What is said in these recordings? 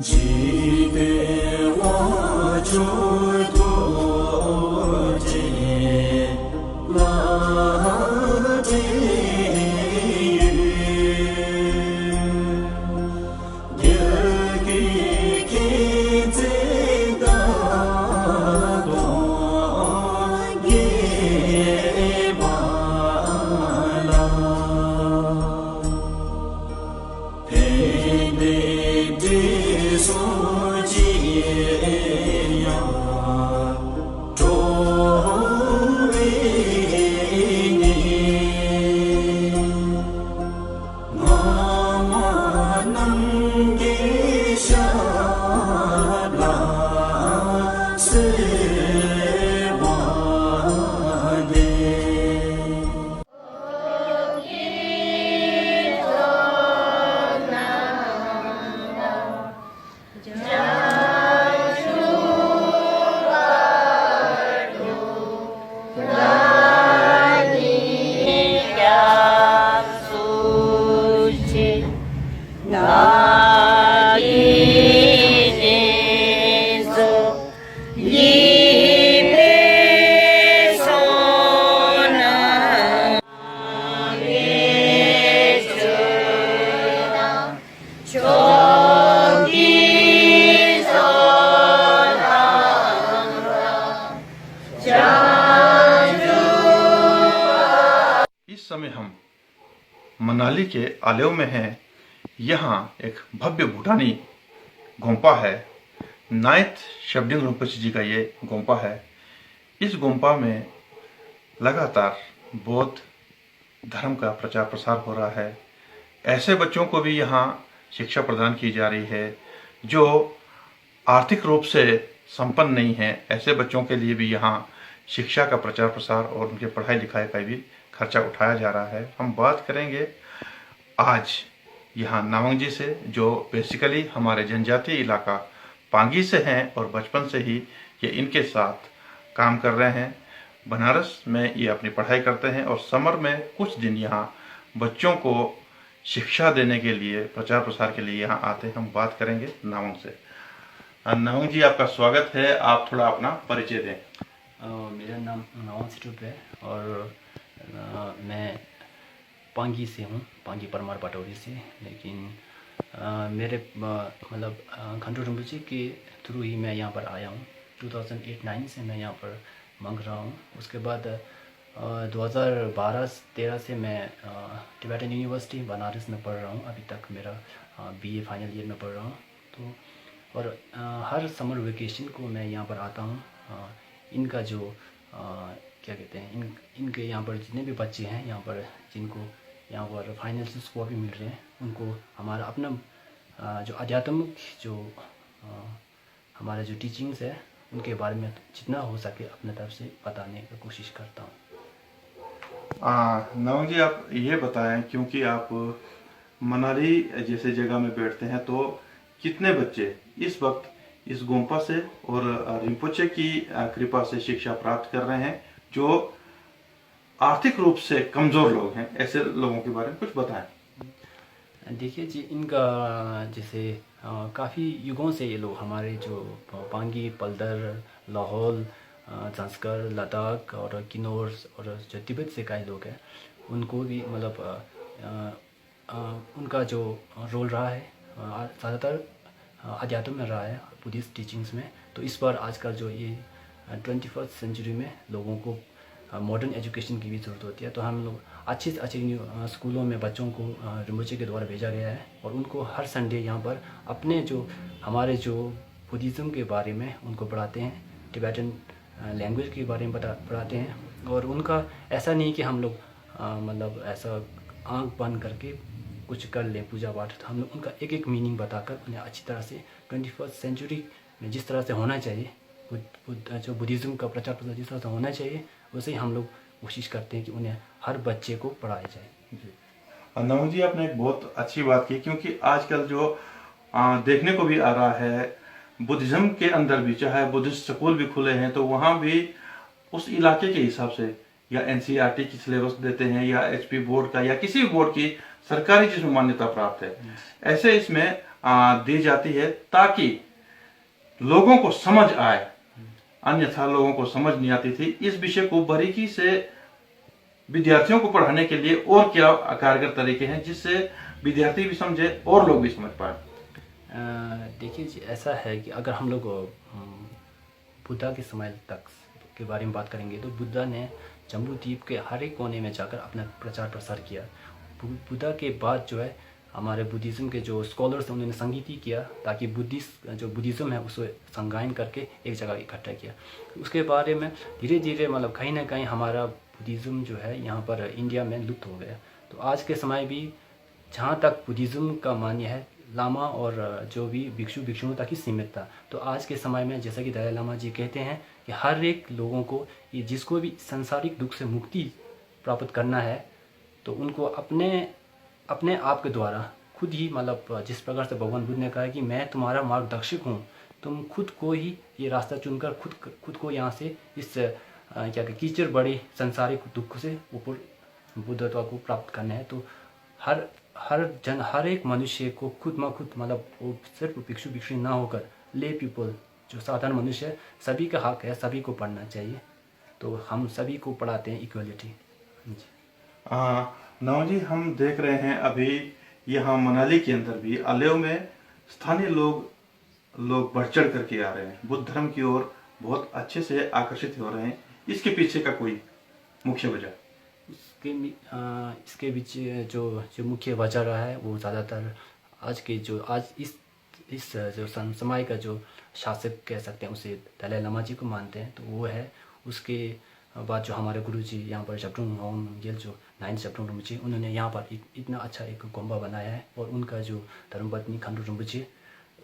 记得我就多见那地狱，有个看在那多也罢了，陪你的所见呀，终为你，我们能给下那是我的。इस समय हम मनाली के आलेव में हैं। यहाँ एक भव्य भूटानी गोम्पा है। 9th शब्दिंग रिम्पोचे जी का ये गोम्पा है। इस गोम्पा में लगातार बौद्ध धर्म का प्रचार प्रसार हो रहा है। ऐसे बच्चों को भी यहाँ शिक्षा प्रदान की जा रही है जो आर्थिक रूप से संपन्न नहीं है। ऐसे बच्चों के लिए भी यहाँ शिक्षा का प्रचार प्रसार और उनके पढ़ाई लिखाई का भी खर्चा उठाया जा रहा है। हम बात करेंगे आज यहाँ नावंग जी से, जो बेसिकली हमारे जनजातीय इलाका पांगी से हैं और बचपन से ही ये इनके साथ काम कर रहे हैं। बनारस में ये अपनी पढ़ाई करते हैं और समर में कुछ दिन यहाँ बच्चों को शिक्षा देने के लिए, प्रचार प्रसार के लिए यहाँ आते हैं। हम बात करेंगे नावंग से। नावंग जी, आपका स्वागत है। आप थोड़ा अपना परिचय दें। मेरा नाम नावंग सिटुप है और मैं पांगी से हूँ, पांगी परमार पटौरी से। लेकिन मेरे मतलब खंडू रिम्पोचे के थ्रू ही मैं यहाँ पर आया हूँ। 2008-9 से मैं यहाँ पर मंग रहा हूँ। उसके बाद 2012-13 से मैं टिबेटन यूनिवर्सिटी बनारस में पढ़ रहा हूँ। अभी तक मेरा BA फाइनल ईयर में पढ़ रहा हूँ। तो और हर समर वेकेशन को मैं यहाँ पर आता हूँ। इनका जो क्या कहते हैं, इनके यहाँ पर जितने भी बच्चे हैं यहाँ पर, जिनको यहाँ पर फाइनेंशियल सपोर्ट भी मिल रहे हैं, उनको हमारा अपना जो आध्यात्मिक जो हमारा जो टीचिंग्स है उनके बारे में जितना हो सके अपने तरफ से बताने की कोशिश करता हूँ। नावंग जी, आप ये बताएं, क्योंकि आप मनाली जैसे जगह में बैठते हैं, तो कितने बच्चे इस वक्त इस गोम्पा से और रिम्पोचे की कृपा से शिक्षा प्राप्त कर रहे हैं जो आर्थिक रूप से कमज़ोर लोग हैं? ऐसे लोगों के बारे में कुछ बताएं। देखिए जी, इनका जैसे काफ़ी युगों से ये लोग हमारे जो पांगी, पल्दर, लाहौल, ज़ंस्कर, लद्दाख और किन्नौर और जो तिब्बत से कई लोग हैं, उनको भी मतलब उनका जो रोल रहा है ज़्यादातर अध्यात्म में रहा है, बुद्धिस्ट टीचिंग्स में। तो इस बार आजकल जो ये 21st सेंचुरी में लोगों को मॉडर्न एजुकेशन की भी ज़रूरत होती है, तो हम लोग अच्छे से अच्छे स्कूलों में बच्चों को रिम्पोचे के द्वारा भेजा गया है और उनको हर संडे यहाँ पर अपने जो हमारे जो बुद्धिज़्म के बारे में उनको पढ़ाते हैं, टिबेटन लैंग्वेज के बारे में पढ़ाते हैं। और उनका ऐसा नहीं कि हम लोग मतलब ऐसा आँख बंद करके कुछ कर ले पूजा पाठ, तो हम लोग उनका एक एक मीनिंग बताकर उन्हें अच्छी तरह से 21st सेंचुरी में जिस तरह से होना चाहिए, जो बुद्धिज़्म का प्रचार प्रसार जिस तरह से होना चाहिए, वैसे ही हम लोग कोशिश करते हैं कि उन्हें हर बच्चे को पढ़ाया जाए। नमन जी, आपने एक बहुत अच्छी बात की, क्योंकि आजकल जो देखने को भी आ रहा है, बुद्धिज्म के अंदर भी चाहे बुद्धिस्ट स्कूल भी खुले हैं तो वहाँ भी उस इलाके के हिसाब से या एनसीईआरटी की सिलेबस देते हैं या एचपी बोर्ड का या किसी भी बोर्ड की सरकारी जिसमें मान्यता प्राप्त है, ऐसे इसमें दी जाती है ताकि लोगों को समझ आए। अन्यथा लोगों को समझ नहीं आती थी। इस विषय को बारीकी से विद्यार्थियों को पढ़ाने के लिए और क्या कारगर तरीके हैं जिससे विद्यार्थी भी समझे और लोग भी समझ पाए? देखिए जी, ऐसा है कि अगर हम लोग बुद्धा के समय तक के बारे में बात करेंगे तो बुद्धा ने जम्बू द्वीप के हर एक कोने में जाकर अपना प्रचार प्रसार किया। बुद्धा के बाद जो है हमारे बुद्धिज़्म के जो स्कॉलर्स हैं उन्होंने संगीति किया ताकि बुद्धिज़्म है उसको संगायन करके एक जगह इकट्ठा किया। उसके बारे में धीरे धीरे मतलब कहीं ना कहीं हमारा बुद्धिज़्म जो है यहाँ पर इंडिया में लुप्त हो गया। तो आज के समय भी जहाँ तक बुद्धिज़्म का मान्य है, लामा और जो भी भिक्षुओं तक ही सीमित था। तो आज के समय में जैसा कि दलाई लामा जी कहते हैं कि हर एक लोगों को ये जिसको भी सांसारिक दुख से मुक्ति प्राप्त करना है तो उनको अपने आप के द्वारा खुद ही मतलब जिस प्रकार से भगवान बुद्ध ने कहा कि मैं तुम्हारा मार्गदर्शक हूँ, तुम खुद को ही ये रास्ता चुनकर खुद को यहाँ से इस क्या कीचड़ बड़े सांसारिक दुख से ऊपर बुद्धत्व को प्राप्त करना है। तो हर एक मनुष्य को खुद मतलब वो सिर्फ भिक्षु ना होकर ले पीपल जो साधारण मनुष्य है सभी का हक है, सभी को पढ़ना चाहिए। तो हम सभी को पढ़ाते हैं इक्वलिटी। नौ जी, हम देख रहे हैं अभी यहाँ मनाली के अंदर भी अलेव में स्थानीय लोग बढ़ चढ़ करके आ रहे हैं, बुद्ध धर्म की ओर बहुत अच्छे से आकर्षित हो रहे हैं। इसके पीछे का कोई मुख्य वजह? इसके बीच जो मुख्य वजह रहा है वो ज़्यादातर आज इस जो समय का जो शासक कह सकते हैं उसे दलाई लामा जी को मानते हैं, तो वो है। उसके बाद जो हमारे गुरु जी यहाँ पर शब्दुंग नोंगेल जो 9 शब्दुंग रिम्पोचे, उन्होंने यहाँ पर इतना अच्छा एक गोम्बा बनाया है। और उनका जो धर्मपत्नी खंडू रिम्पोचे,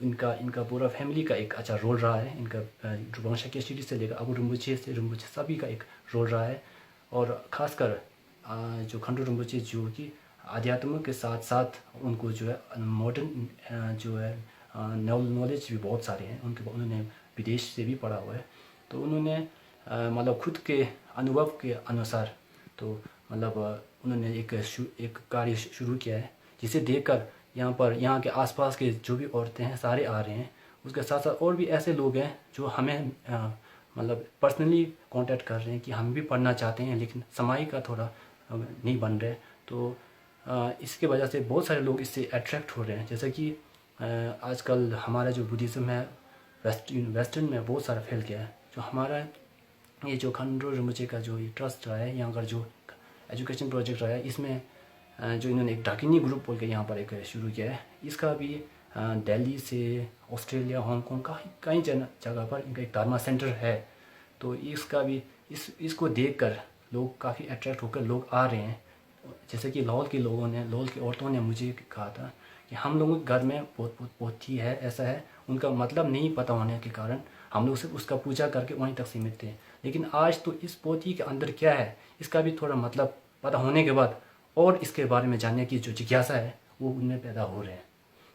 इनका पूरा फैमिली का एक अच्छा रोल रहा है। इनका वंशा के सीढ़ी से लेकर अबू रिम्पोचे से रिम्पोचे सभी का एक रोल रहा है। और ख़ासकर जो खंडू रिम्पोचे जो कि आध्यात्म के साथ साथ उनको जो है मॉडर्न जो है नॉलेज भी बहुत सारे हैं उन्होंने विदेश से भी पढ़ा हुआ है। तो उन्होंने मतलब खुद के अनुभव के अनुसार तो मतलब उन्होंने एक कार्य शुरू किया है जिसे देखकर यहाँ के आसपास के जो भी औरतें हैं सारे आ रहे हैं। उसके साथ साथ और भी ऐसे लोग हैं जो हमें मतलब पर्सनली कांटेक्ट कर रहे हैं कि हम भी पढ़ना चाहते हैं लेकिन समय का थोड़ा नहीं बन रहे। तो इसके वजह से बहुत सारे लोग इससे अट्रैक्ट हो रहे हैं। जैसे कि आजकल हमारा जो बुद्धिज़्म है वेस्टर्न में बहुत सारा फैल गया है। जो हमारा ये जो खंडू रिम्पोचे का जो ये ट्रस्ट रहा है, यहाँ का जो एजुकेशन प्रोजेक्ट रहा है, इसमें जो इन्होंने एक डाकिनी ग्रुप बोल के यहाँ पर एक शुरू किया है। इसका भी दिल्ली से ऑस्ट्रेलिया, हांगकॉन्ग कई जगह पर इनका एक धर्मा सेंटर है। तो इसका भी इसको देखकर लोग काफ़ी अट्रैक्ट होकर लोग आ रहे हैं। जैसे कि लाहौल की औरतों ने मुझे कहा था कि हम लोगों के घर में पोथी है, ऐसा है। उनका मतलब नहीं पता होने के कारण हम लोग सिर्फ उसका पूजा करके वहीं तक सीमित थे। लेकिन आज तो इस पोथी के अंदर क्या है इसका भी थोड़ा मतलब पता होने के बाद और इसके बारे में जानने की जो जिज्ञासा है वो उनमें पैदा हो रहे हैं।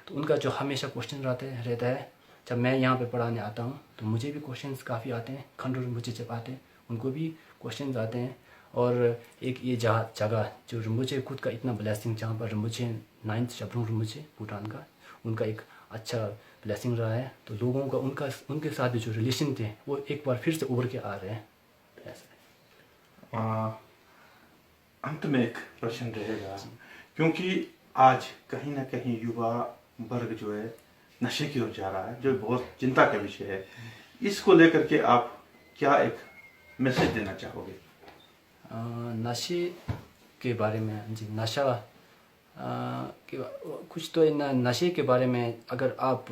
तो उनका जो हमेशा क्वेश्चन रहता है जब मैं यहाँ पे पढ़ाने आता हूँ तो मुझे भी क्वेश्चंस काफ़ी आते हैं। खंडू रिम्पोचे जब आते हैं उनको भी क्वेश्चंस आते हैं। और एक ये जगह जो रिम्पोचे खुद का इतना ब्लेसिंग, जहाँ पर रिम्पोचे 9 शब्दुंग रिम्पोचे भूटान का उनका एक अच्छा ब्लेसिंग रहा है। तो लोगों का उनके साथ भी जो रिलेशन थे वो एक बार फिर से उभर के आ रहे हैं। तो ऐसा है। अंत में एक प्रश्न रहेगा, क्योंकि आज कहीं ना कहीं युवा वर्ग जो है नशे की ओर जा रहा है, जो बहुत चिंता का विषय है। इसको लेकर के आप क्या एक मैसेज देना चाहोगे? नशे के बारे में जी, नशा कुछ तो नशे के बारे में अगर आप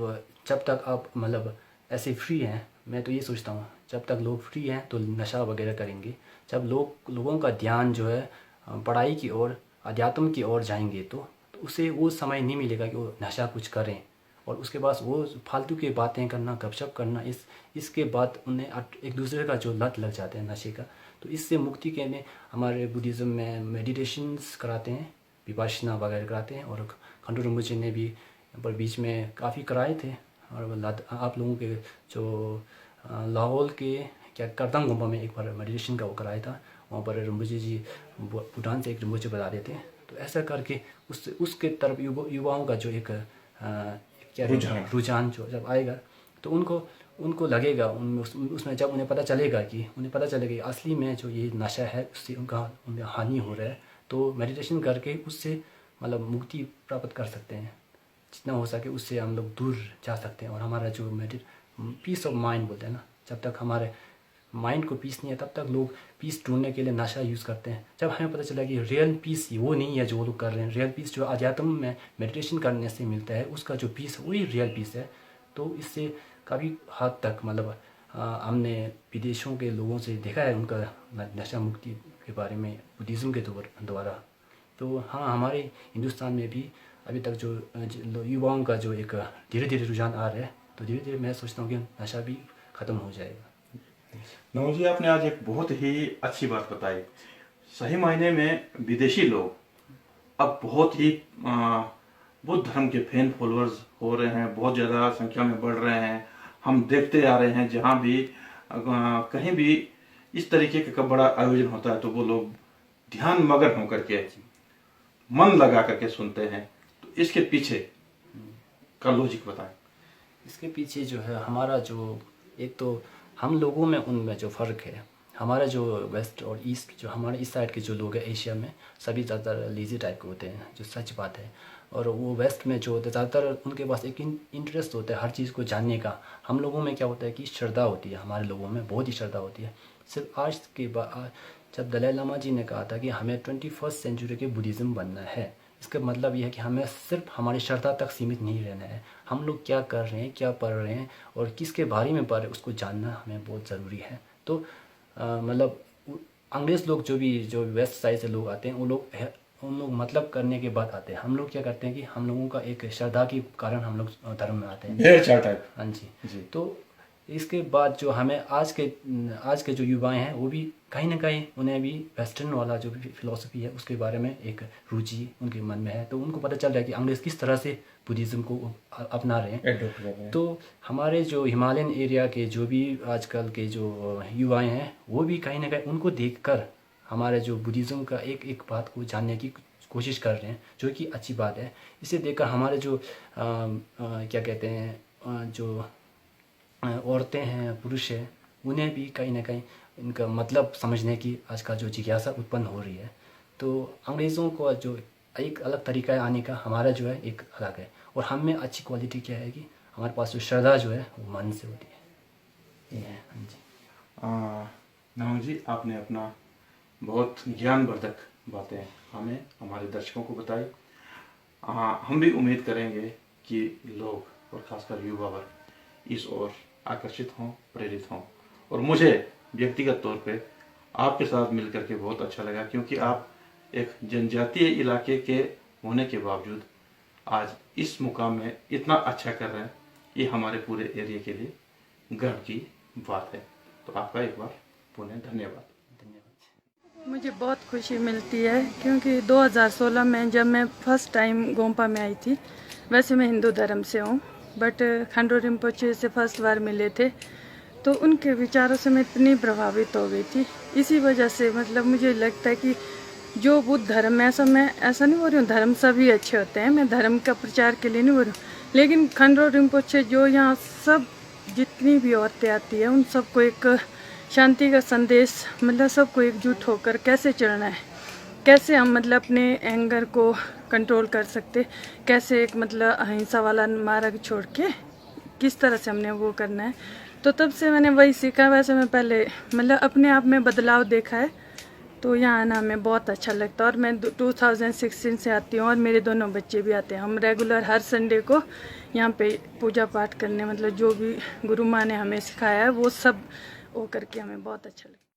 जब तक आप मतलब ऐसे फ्री हैं, मैं तो ये सोचता हूँ जब तक लोग फ्री हैं तो नशा वगैरह करेंगे। जब लोगों का ध्यान जो है पढ़ाई की ओर, अध्यात्म की ओर जाएंगे तो उसे वो समय नहीं मिलेगा कि वो नशा कुछ करें। और उसके बाद वो फालतू की बातें करना, गपशप करना, इसके बाद उन्हें एक दूसरे का जो लत लग जाता है नशे का। तो इससे मुक्ति के लिए हमारे बुद्धिज़्म में मेडिटेशंस कराते हैं, विपाशना वगैरह कराते हैं। और खंडू रिम्पोचे ने भी यहाँ पर बीच में काफ़ी कराए थे। और आप लोगों के जो लाहौल के क्या करदंग गुम्बा में एक बार मेडिटेशन का वो कराया था, वहाँ पर रिम्पोचे जी भूटान से एक रिम्पोचे बता रहे थे। तो ऐसा करके उसके तरफ युवाओं का जो एक क्या रुझान जो जब आएगा तो उनको लगेगा, उसमें जब उन्हें पता चलेगा कि असली में जो ये नशा है उससे उन्हें हानि हो रहा है, तो मेडिटेशन करके उससे मतलब मुक्ति प्राप्त कर सकते हैं। जितना हो सके उससे हम लोग दूर जा सकते हैं। और हमारा जो पीस ऑफ माइंड बोलते हैं ना, जब तक हमारे माइंड को पीस नहीं है तब तक लोग पीस ढूंढने के लिए नशा यूज़ करते हैं। जब हमें पता चला कि रियल पीस वो नहीं है जो वो लोग कर रहे हैं, रियल पीस जो अध्यात्म में मेडिटेशन करने से मिलता है, उसका जो पीस वही रियल पीस है। तो इससे काफ़ी हद तक मतलब हमने विदेशों के लोगों से देखा है उनका नशा मुक्ति के बारे में बुद्धिज़्म के द्वारा। तो हाँ, हमारे हिंदुस्तान में भी अभी तक जो युवाओं का जो एक धीरे धीरे रुझान आ रहा है, तो धीरे धीरे मैं सोचता हूँ कि नशा भी ख़त्म हो जाएगा। नमो जी, आपने आज एक बहुत ही अच्छी बात बताई। सही मायने में विदेशी लोग अब बहुत ही बुद्ध धर्म के फैन फॉलोअर्स हो रहे हैं, बहुत ज़्यादा संख्या में बढ़ रहे हैं। हम देखते आ रहे हैं जहाँ भी कहीं भी इस तरीके का बड़ा आयोजन होता है तो वो लोग ध्यान मग्न होकर के मन लगा करके सुनते हैं। तो इसके पीछे का लॉजिक बताएं। इसके पीछे जो है हमारा जो एक तो हम लोगों में उनमें जो फ़र्क है, हमारा जो वेस्ट और ईस्ट जो हमारे इस साइड के जो लोग हैं एशिया में सभी ज़्यादातर लेज़ी टाइप के होते हैं, जो सच बात है। और वो वेस्ट में जो होते हैं ज़्यादातर उनके पास एक इंटरेस्ट होता है हर चीज़ को जानने का। हम लोगों में क्या होता है कि श्रद्धा होती है, हमारे लोगों में बहुत ही श्रद्धा होती है। सिर्फ आज के बाद जब दलाई लामा जी ने कहा था कि हमें 21st सेंचुरी के बुद्धिज़्म बनना है, इसका मतलब ये है कि हमें सिर्फ हमारी श्रद्धा तक सीमित नहीं रहना है। हम लोग क्या कर रहे हैं, क्या पढ़ रहे हैं और किसके बारे में पढ़ रहे हैं उसको जानना हमें बहुत ज़रूरी है। तो मतलब अंग्रेज़ लोग जो वेस्ट साइड से लोग आते हैं उन लोग मतलब करने के बाद आते हैं। हम लोग क्या करते हैं कि हम लोगों का एक श्रद्धा के कारण हम लोग धर्म में आते हैं। हाँ जी। तो इसके बाद जो हमें आज के जो युवाएं हैं वो भी कहीं ना कहीं उन्हें भी वेस्टर्न वाला जो भी फिलॉसफी है उसके बारे में एक रुचि उनके मन में है। तो उनको पता चल रहा है कि अंग्रेज़ किस तरह से बुद्धिज़्म को अपना रहे हैं। तो हमारे जो हिमालयन एरिया के जो भी आजकल के जो युवाएं हैं वो भी कहीं ना कहीं उनको देखकर हमारे जो बुद्धिज़्म का एक बात को जानने की कोशिश कर रहे हैं, जो कि अच्छी बात है। इसे देखकर हमारे जो क्या कहते हैं जो औरतें हैं, पुरुष हैं, उन्हें भी कहीं ना कहीं इनका मतलब समझने की आजकल जो जिज्ञासा उत्पन्न हो रही है। तो अंग्रेज़ों को जो एक अलग तरीका है आने का, हमारा जो है एक अलग है। और हम में अच्छी क्वालिटी क्या है कि हमारे पास जो श्रद्धा जो है वो मन से होती है। ये है। हाँ जी। नमो जी, आपने अपना बहुत ज्ञानवर्धक बातें हमें हमारे दर्शकों को बताई। हम भी उम्मीद करेंगे कि लोग और खासकर युवा वर्ग इस ओर आकर्षित हों, प्रेरित हों। और मुझे व्यक्तिगत तौर पे आपके साथ मिलकर के बहुत अच्छा लगा, क्योंकि आप एक जनजातीय इलाके के होने के बावजूद आज इस मुकाम में इतना अच्छा कर रहे हैं। ये हमारे पूरे एरिया के लिए गर्व की बात है। तो आपका एक बार पुनः धन्यवाद। मुझे बहुत खुशी मिलती है क्योंकि 2016 में जब मैं फर्स्ट टाइम गोम्पा में आई थी, वैसे मैं हिंदू धर्म से हूँ, बट खंडू रिम्पोचे से फर्स्ट बार मिले थे तो उनके विचारों से मैं इतनी प्रभावित हो गई थी। इसी वजह से मतलब मुझे लगता है कि जो बुद्ध धर्म है, मैं ऐसा नहीं बोल रही हूँ धर्म सभी अच्छे होते हैं, मैं धर्म का प्रचार के लिए नहीं बोल रही हूँ, लेकिन खंडू रिम्पोचे जो यहाँ सब जितनी भी औरतें आती है उन सबको एक शांति का संदेश, मतलब सबको एकजुट होकर कैसे चलना है, कैसे हम मतलब अपने एंगर को कंट्रोल कर सकते, कैसे एक मतलब अहिंसा वाला मार्ग छोड़ के किस तरह से हमने वो करना है। तो तब से मैंने वही सीखा। वैसे मैं पहले मतलब अपने आप में बदलाव देखा है, तो यहाँ आना हमें बहुत अच्छा लगता है। और मैं 2016 से आती हूँ और मेरे दोनों बच्चे भी आते हैं। हम रेगुलर हर संडे को यहाँ पे पूजा पाठ करने, मतलब जो भी गुरु माँ ने हमें सिखाया है वो सब वो करके हमें बहुत अच्छा लगता है।